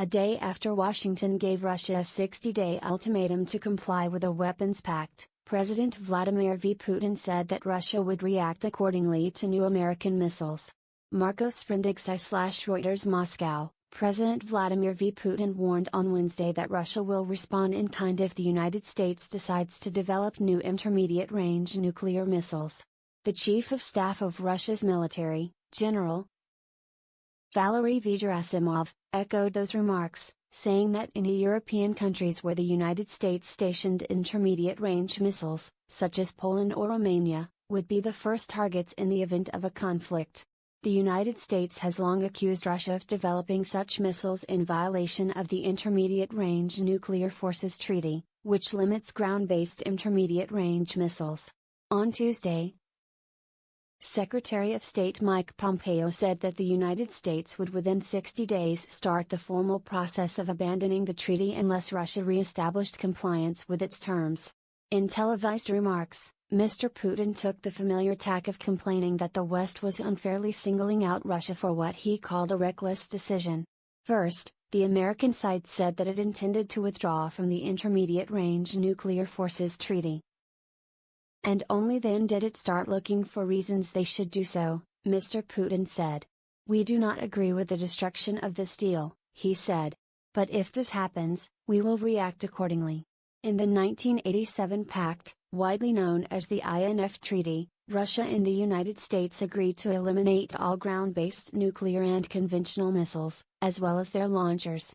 A day after Washington gave Russia a 60-day ultimatum to comply with a weapons pact, President Vladimir Putin said that Russia would react accordingly to new American missiles. Marcos Reuters Moscow. President Vladimir Putin warned on Wednesday that Russia will respond in kind if the United States decides to develop new intermediate-range nuclear missiles. The Chief of Staff of Russia's military, General Valery Gerasimov, echoed those remarks, saying that any European countries where the United States stationed intermediate-range missiles, such as Poland or Romania, would be the first targets in the event of a conflict. The United States has long accused Russia of developing such missiles in violation of the Intermediate-Range Nuclear Forces Treaty, which limits ground-based intermediate-range missiles. On Tuesday, Secretary of State Mike Pompeo said that the United States would within 60 days start the formal process of abandoning the treaty unless Russia re-established compliance with its terms. In televised remarks, Mr. Putin took the familiar tack of complaining that the West was unfairly singling out Russia for what he called a reckless decision. First, the American side said that it intended to withdraw from the Intermediate-Range Nuclear Forces Treaty. And only then did it start looking for reasons they should do so, Mr. Putin said. "We do not agree with the destruction of this deal," he said. "But if this happens, we will react accordingly." In the 1987 pact, widely known as the INF Treaty, Russia and the United States agreed to eliminate all ground-based nuclear and conventional missiles, as well as their launchers.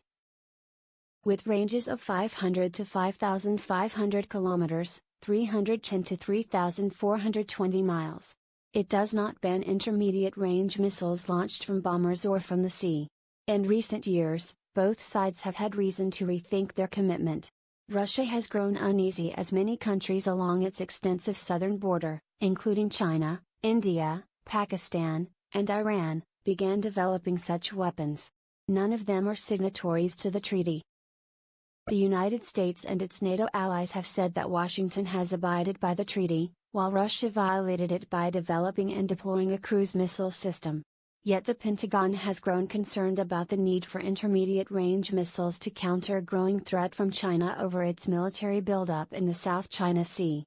With ranges of 500 to 5,500 kilometers, 310 to 3,420 miles. It does not ban intermediate-range missiles launched from bombers or from the sea. In recent years, both sides have had reason to rethink their commitment. Russia has grown uneasy as many countries along its extensive southern border, including China, India, Pakistan, and Iran, began developing such weapons. None of them are signatories to the treaty. The United States and its NATO allies have said that Washington has abided by the treaty, while Russia violated it by developing and deploying a cruise missile system. Yet the Pentagon has grown concerned about the need for intermediate-range missiles to counter a growing threat from China over its military buildup in the South China Sea.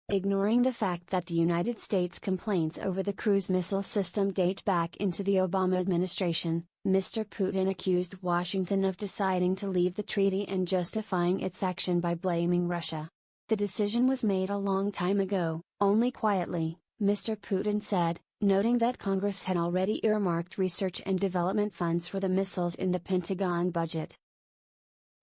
Ignoring the fact that the United States' complaints over the cruise missile system date back into the Obama administration, Mr. Putin accused Washington of deciding to leave the treaty and justifying its action by blaming Russia. "The decision was made a long time ago, only quietly," Mr. Putin said, noting that Congress had already earmarked research and development funds for the missiles in the Pentagon budget.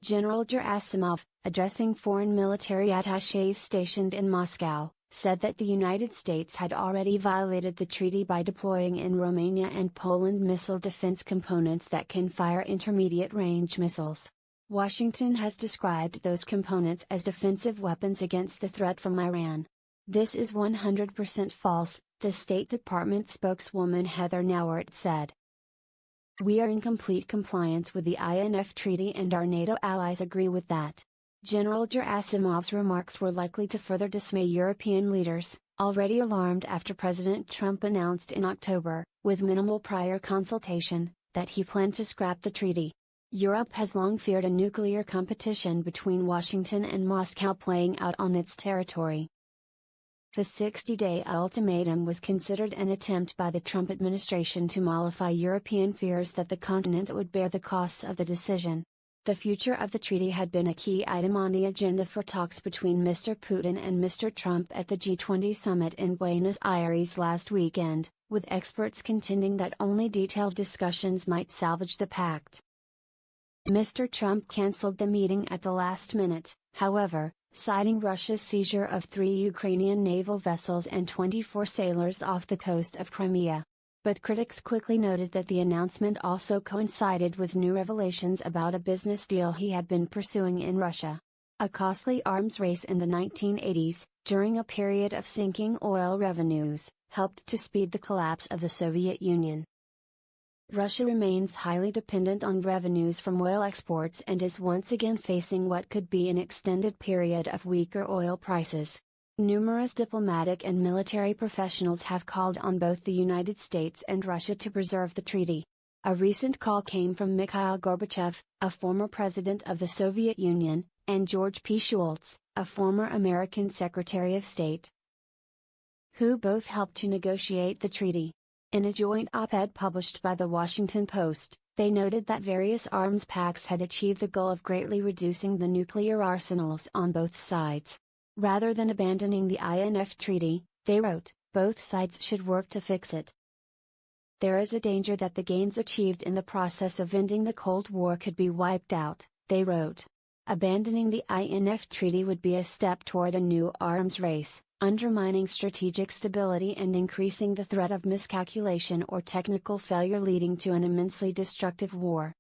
General Gerasimov, addressing foreign military attachés stationed in Moscow, said that the United States had already violated the treaty by deploying in Romania and Poland missile defense components that can fire intermediate-range missiles. Washington has described those components as defensive weapons against the threat from Iran. "This is 100% false," the State Department spokeswoman Heather Nauert said. "We are in complete compliance with the INF Treaty and our NATO allies agree with that." General Gerasimov's remarks were likely to further dismay European leaders, already alarmed after President Trump announced in October, with minimal prior consultation, that he planned to scrap the treaty. Europe has long feared a nuclear competition between Washington and Moscow playing out on its territory. The 60-day ultimatum was considered an attempt by the Trump administration to mollify European fears that the continent would bear the costs of the decision. The future of the treaty had been a key item on the agenda for talks between Mr. Putin and Mr. Trump at the G20 summit in Buenos Aires last weekend, with experts contending that only detailed discussions might salvage the pact. Mr. Trump canceled the meeting at the last minute, however, citing Russia's seizure of 3 Ukrainian naval vessels and 24 sailors off the coast of Crimea. But critics quickly noted that the announcement also coincided with new revelations about a business deal he had been pursuing in Russia. A costly arms race in the 1980s, during a period of sinking oil revenues, helped to speed the collapse of the Soviet Union. Russia remains highly dependent on revenues from oil exports and is once again facing what could be an extended period of weaker oil prices. Numerous diplomatic and military professionals have called on both the United States and Russia to preserve the treaty. A recent call came from Mikhail Gorbachev, a former president of the Soviet Union, and George P. Shultz, a former American Secretary of State, who both helped to negotiate the treaty. In a joint op-ed published by the Washington Post, they noted that various arms pacts had achieved the goal of greatly reducing the nuclear arsenals on both sides. Rather than abandoning the INF treaty, they wrote, both sides should work to fix it. There is a danger that the gains achieved in the process of ending the Cold War could be wiped out, they wrote. Abandoning the INF treaty would be a step toward a new arms race, undermining strategic stability and increasing the threat of miscalculation or technical failure, leading to an immensely destructive war.